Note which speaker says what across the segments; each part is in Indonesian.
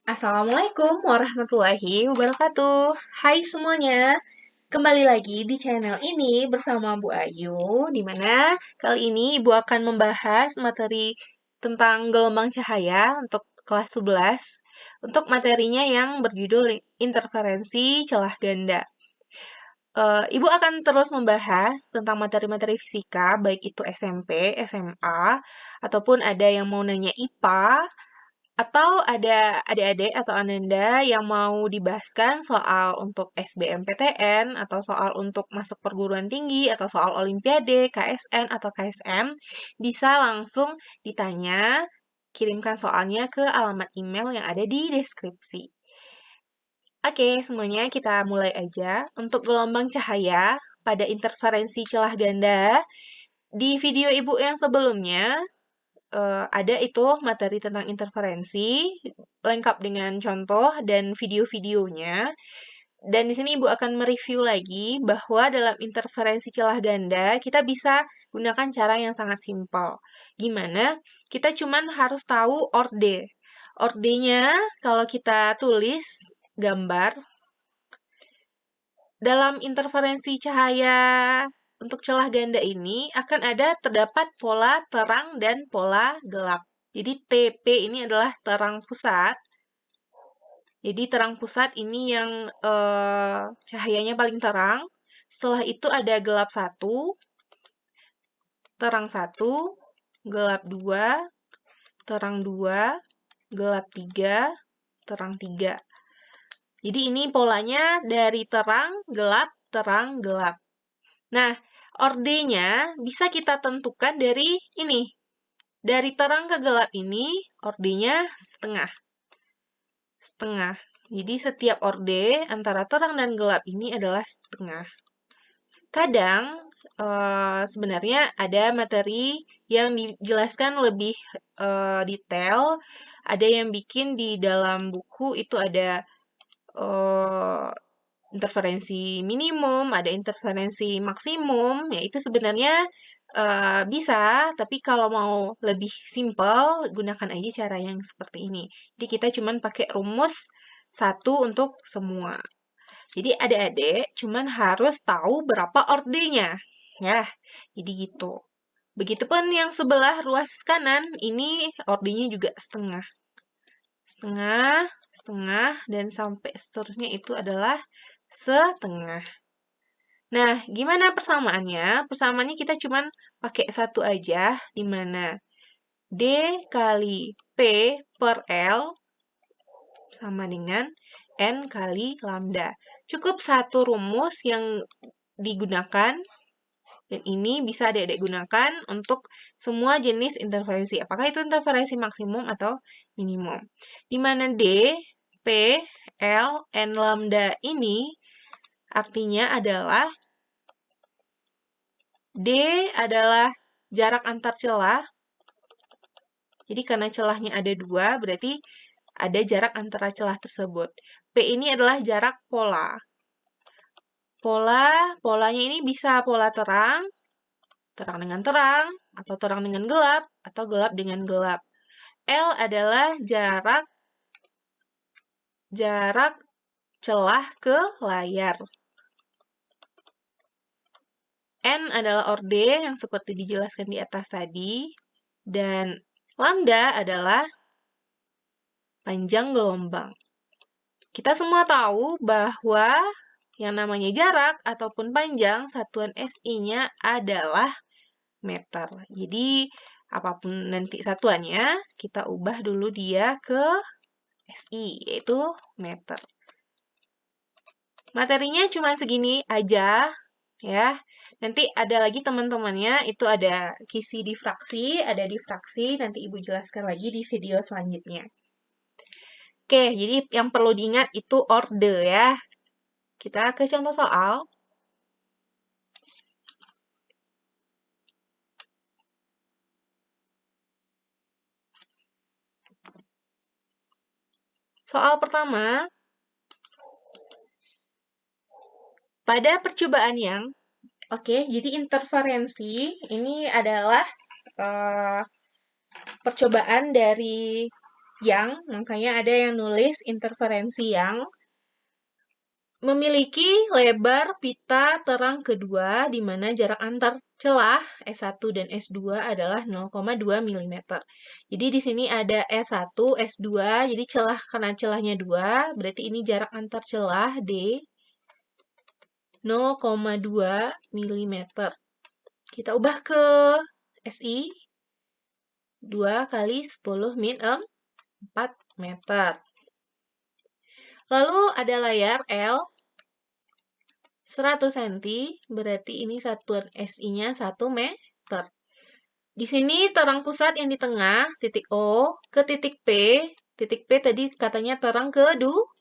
Speaker 1: Assalamualaikum warahmatullahi wabarakatuh. Hai semuanya, kembali lagi di channel ini bersama Bu Ayu, di mana kali ini Ibu akan membahas materi tentang gelombang cahaya untuk kelas 11, untuk materinya yang berjudul interferensi celah ganda. Ibu akan terus membahas tentang materi-materi fisika, baik itu SMP, SMA, ataupun ada yang mau nanya IPA, atau ada adik-adik atau Ananda yang mau dibahaskan soal untuk SBMPTN, atau soal untuk masuk perguruan tinggi, atau soal Olimpiade, KSN, atau KSM, bisa langsung ditanya, kirimkan soalnya ke alamat email yang ada di deskripsi. Oke, semuanya kita mulai aja. Untuk gelombang cahaya pada interferensi celah ganda, di video ibu yang sebelumnya, ada itu materi tentang interferensi, lengkap dengan contoh dan video-videonya. Dan di sini Ibu akan mereview lagi bahwa dalam interferensi celah ganda, kita bisa gunakan cara yang sangat simpel. Gimana? Kita cuman harus tahu orde. Ordenya, kalau kita tulis gambar, dalam interferensi cahaya untuk celah ganda ini akan terdapat pola terang dan pola gelap. Jadi TP ini adalah terang pusat. Jadi terang pusat ini yang cahayanya paling terang. Setelah itu ada gelap 1, terang 1, gelap 2, terang 2, gelap 3, terang 3. Jadi ini polanya dari terang, terang, gelap. Nah, ordenya bisa kita tentukan dari ini. Dari terang ke gelap ini, ordenya setengah. Setengah. Jadi setiap orde antara terang dan gelap ini adalah setengah. Kadang, sebenarnya ada materi yang dijelaskan lebih detail. Ada yang bikin di dalam buku itu ada interferensi minimum, ada interferensi maksimum, ya itu sebenarnya bisa, tapi kalau mau lebih simple, gunakan aja cara yang seperti ini. Jadi kita cuman pakai rumus satu untuk semua. Jadi adik-adik cuman harus tahu berapa ordenya, ya. Jadi gitu. Begitupun yang sebelah ruas kanan, ini ordenya juga setengah. Setengah, setengah, dan sampai seterusnya itu adalah setengah. Nah, gimana persamaannya? Persamaannya kita cuman pakai satu aja, di mana D kali P per L sama dengan N kali lambda. Cukup satu rumus yang digunakan, dan ini bisa adik-adik gunakan untuk semua jenis interferensi. Apakah itu interferensi maksimum atau minimum. Di mana D, P, L, N lambda ini artinya adalah D adalah jarak antar celah. Jadi karena celahnya ada 2, berarti ada jarak antara celah tersebut. P ini adalah jarak pola. Polanya ini bisa pola terang, terang dengan terang, atau terang dengan gelap, atau gelap dengan gelap. L adalah jarak celah ke layar. N adalah orde yang seperti dijelaskan di atas tadi, dan lambda adalah panjang gelombang. Kita semua tahu bahwa yang namanya jarak ataupun panjang, satuan SI-nya adalah meter. Jadi, apapun nanti satuannya, kita ubah dulu dia ke SI, yaitu meter. Materinya cuma segini aja, ya. Nanti ada lagi teman-temannya, itu ada kisi difraksi, ada difraksi, nanti Ibu jelaskan lagi di video selanjutnya. Oke, jadi yang perlu diingat itu orde ya. Kita ke contoh soal. Soal pertama, pada percobaan yang, jadi interferensi ini adalah percobaan dari yang, makanya ada yang nulis interferensi yang memiliki lebar pita terang kedua di mana jarak antar celah S1 dan S2 adalah 0,2 mm. Jadi di sini ada S1, S2, jadi celah karena celahnya 2, berarti ini jarak antar celah D 0,2 mm. Kita ubah ke SI 2 kali 10 min 4 meter. Lalu ada layar L 100 cm, berarti ini satuan SI-nya 1 meter. Di sini terang pusat yang di tengah, titik O, ke titik P tadi katanya terang kedua.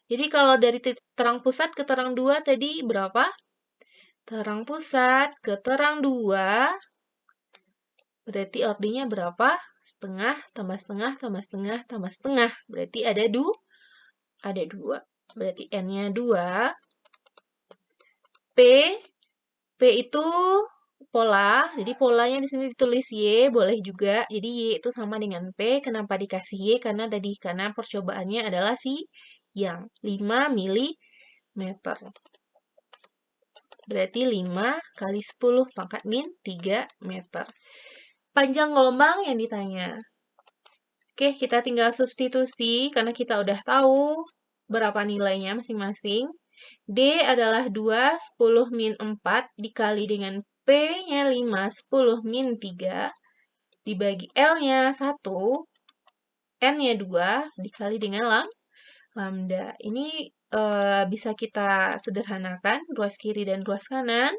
Speaker 1: Jadi kalau dari terang pusat ke terang 2 tadi berapa? Terang pusat ke terang 2, berarti ordinya berapa? Setengah, tambah setengah, tambah setengah, tambah setengah. Berarti ada 2. Berarti N-nya 2. P itu pola, jadi polanya di sini ditulis Y, boleh juga. Jadi Y itu sama dengan P, kenapa dikasih Y? Karena percobaannya adalah yang 5 mm. Berarti 5 kali 10 pangkat min 3 meter. Panjang gelombang yang ditanya. Oke, kita tinggal substitusi karena kita udah tahu berapa nilainya masing-masing. D adalah 2, 10 min 4 dikali dengan P-nya 5, 10 min 3 dibagi L-nya 1, N-nya 2 dikali dengan lambda. Ini bisa kita sederhanakan, ruas kiri dan ruas kanan,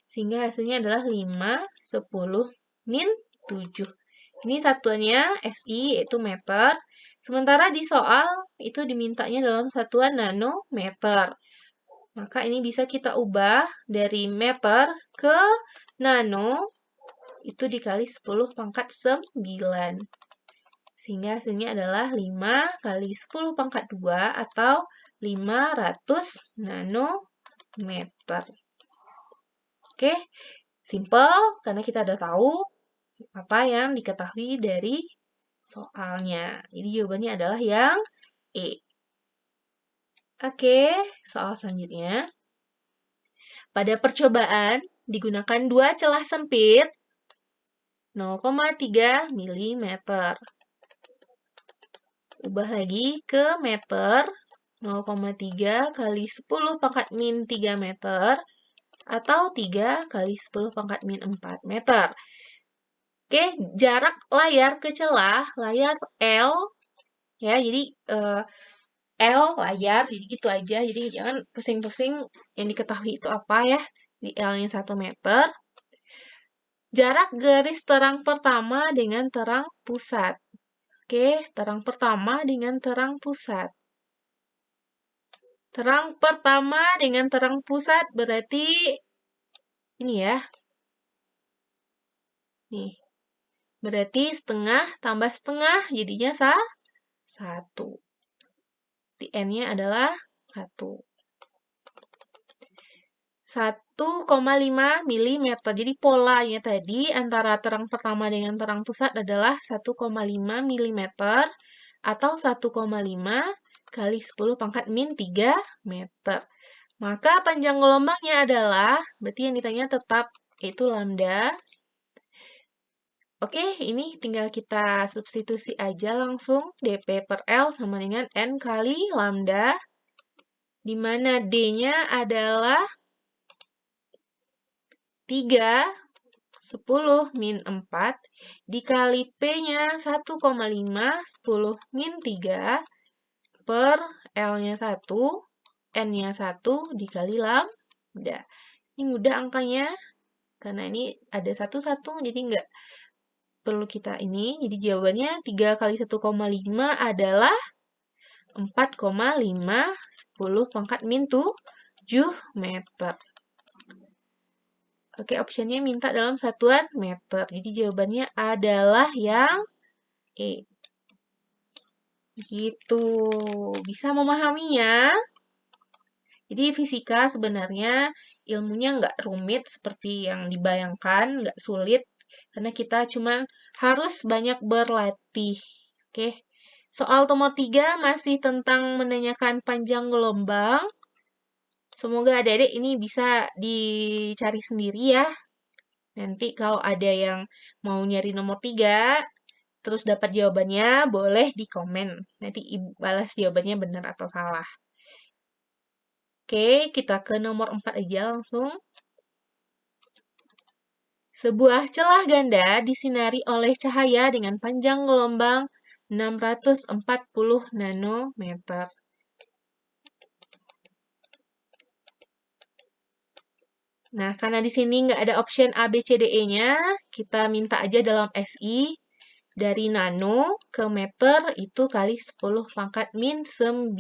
Speaker 1: sehingga hasilnya adalah 5, 10 min 7. Ini satuannya SI, yaitu meter. Sementara di soal, itu dimintanya dalam satuan nanometer. Maka ini bisa kita ubah dari meter ke nano, itu dikali 10 pangkat 9. Sehingga hasilnya adalah 5 kali 10 pangkat 2 atau 500 nanometer. Oke, simple karena kita udah tahu apa yang diketahui dari soalnya. Jadi jawabannya adalah yang E. Oke, soal selanjutnya. Pada percobaan digunakan 2 celah sempit 0,3 mm. Ubah lagi ke meter 0,3 kali 10 pangkat min 3 meter atau 3 kali 10 pangkat min 4 meter. Oke, jarak layar ke celah, layar L, ya, jadi L layar, jadi gitu aja, jadi jangan pusing-pusing yang diketahui itu apa ya, di L-nya 1 meter. Jarak garis terang pertama dengan terang pusat. Oke, terang pertama dengan terang pusat. Terang pertama dengan terang pusat berarti ini ya. Nih. Berarti setengah tambah setengah jadinya 1. Di N-nya adalah 1. 1,5 mm. Jadi polanya tadi antara terang pertama dengan terang pusat adalah 1,5 mm atau 1,5 kali 10 pangkat min 3 meter. Maka panjang gelombangnya adalah, berarti yang ditanya tetap yaitu lambda. Oke, ini tinggal kita substitusi aja langsung. dP per L sama dengan N kali lambda, di mana D-nya adalah 3, 10 min 4, dikali P-nya 1,5, 10 min 3, per L-nya 1, N-nya 1, dikali lambda. Ini mudah angkanya, karena ini ada satu-satu, jadi nggak perlu kita ini. Jadi jawabannya 3 kali 1,5 adalah 4,5, 10 pangkat min 7 meter. Oke, optionnya minta dalam satuan meter. Jadi jawabannya adalah yang E. Gitu. Bisa memahaminya? Jadi fisika sebenarnya ilmunya nggak rumit seperti yang dibayangkan, nggak sulit. Karena kita cuma harus banyak berlatih. Oke. Soal nomor 3 masih tentang menanyakan panjang gelombang. Semoga adik-adik ini bisa dicari sendiri ya. Nanti kalau ada yang mau nyari nomor 3, terus dapat jawabannya, boleh di komen. Nanti Ibu balas jawabannya benar atau salah. Oke, kita ke nomor 4 aja langsung. Sebuah celah ganda disinari oleh cahaya dengan panjang gelombang 640 nanometer. Nah, karena di sini nggak ada option A, B, C, D, E-nya, kita minta aja dalam SI, dari nano ke meter itu kali 10 pangkat min 9.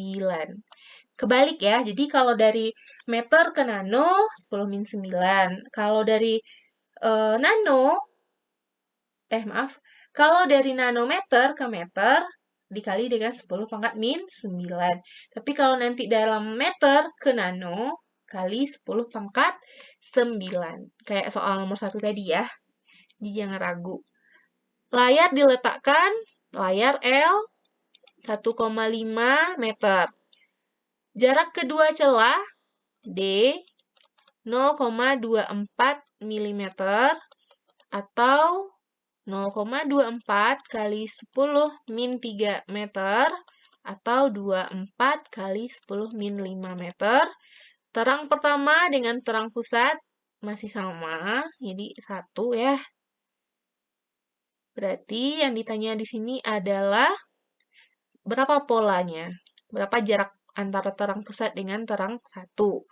Speaker 1: Kebalik ya, jadi kalau dari meter ke nano, 10 min 9. Kalau dari kalau dari nanometer ke meter, dikali dengan 10 pangkat min 9. Tapi kalau nanti dalam meter ke nano, kali 10 pangkat 9. Kayak soal nomor 1 tadi ya. Jadi jangan ragu. Layar diletakkan, layar L 1,5 meter. Jarak kedua celah D 0,24 mm atau 0,24 kali 10 min 3 meter atau 24 kali 10 min 5 meter. Terang pertama dengan terang pusat masih sama, jadi 1 ya. Berarti yang ditanya di sini adalah berapa polanya? Berapa jarak antara terang pusat dengan terang 1?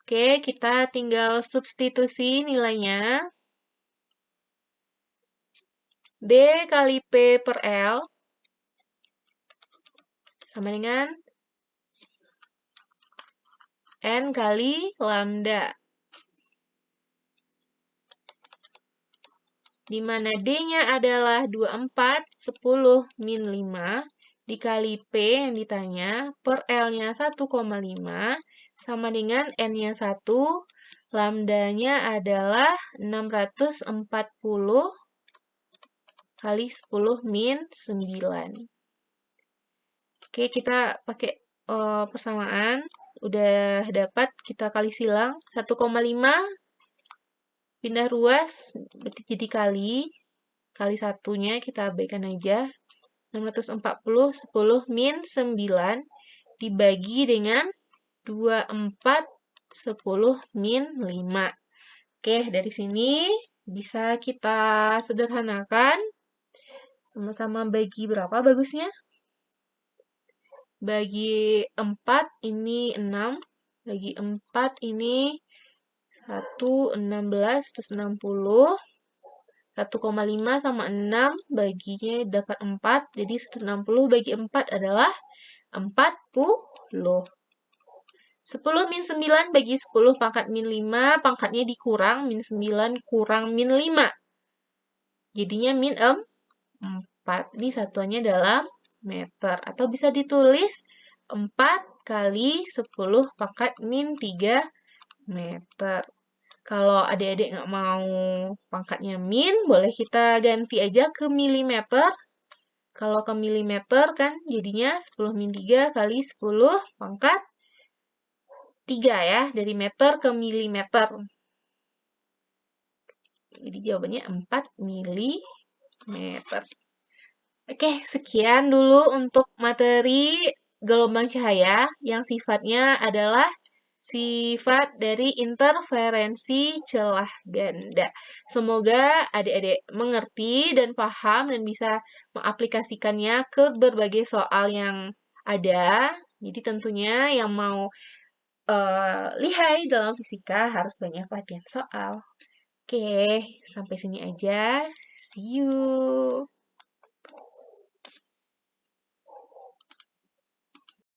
Speaker 1: Oke, kita tinggal substitusi nilainya. D kali P per L sama dengan N kali lambda. Di mana D-nya adalah 24, 10, min 5, dikali P yang ditanya, per L-nya 1,5, sama dengan N-nya 1, lambdanya adalah 640 kali 10 min 9. Oke, kita pakai persamaan. Udah dapat, kita kali silang. 1,5 pindah ruas, berarti jadi kali. Kali satunya kita abaikan aja. 640, 10 min 9 dibagi dengan 24, 10 min 5. Oke, dari sini bisa kita sederhanakan. Sama-sama bagi berapa bagusnya? Bagi 4 ini 6. Bagi 4 ini 1, 16, terus 60. 1,5 sama 6 baginya dapat 4. Jadi 160 bagi 4 adalah 40. 10 min 9 bagi 10 pangkat min 5. Pangkatnya dikurang. Min 9 kurang min 5. Jadinya min 4. Ini satuannya dalam meter. Atau bisa ditulis 4 kali 10 pangkat min 3 meter. Kalau adik-adik nggak mau pangkatnya min, boleh kita ganti aja ke milimeter. Kalau ke milimeter kan jadinya 10 min 3 kali 10 pangkat 3 ya, dari meter ke milimeter. Jadi jawabannya 4 milimeter. Oke, sekian dulu untuk materi gelombang cahaya yang sifatnya adalah sifat dari interferensi celah ganda. Semoga adik-adik mengerti dan paham dan bisa mengaplikasikannya ke berbagai soal yang ada. Jadi tentunya yang mau lihai dalam fisika harus banyak latihan soal. Oke, sampai sini aja. See you.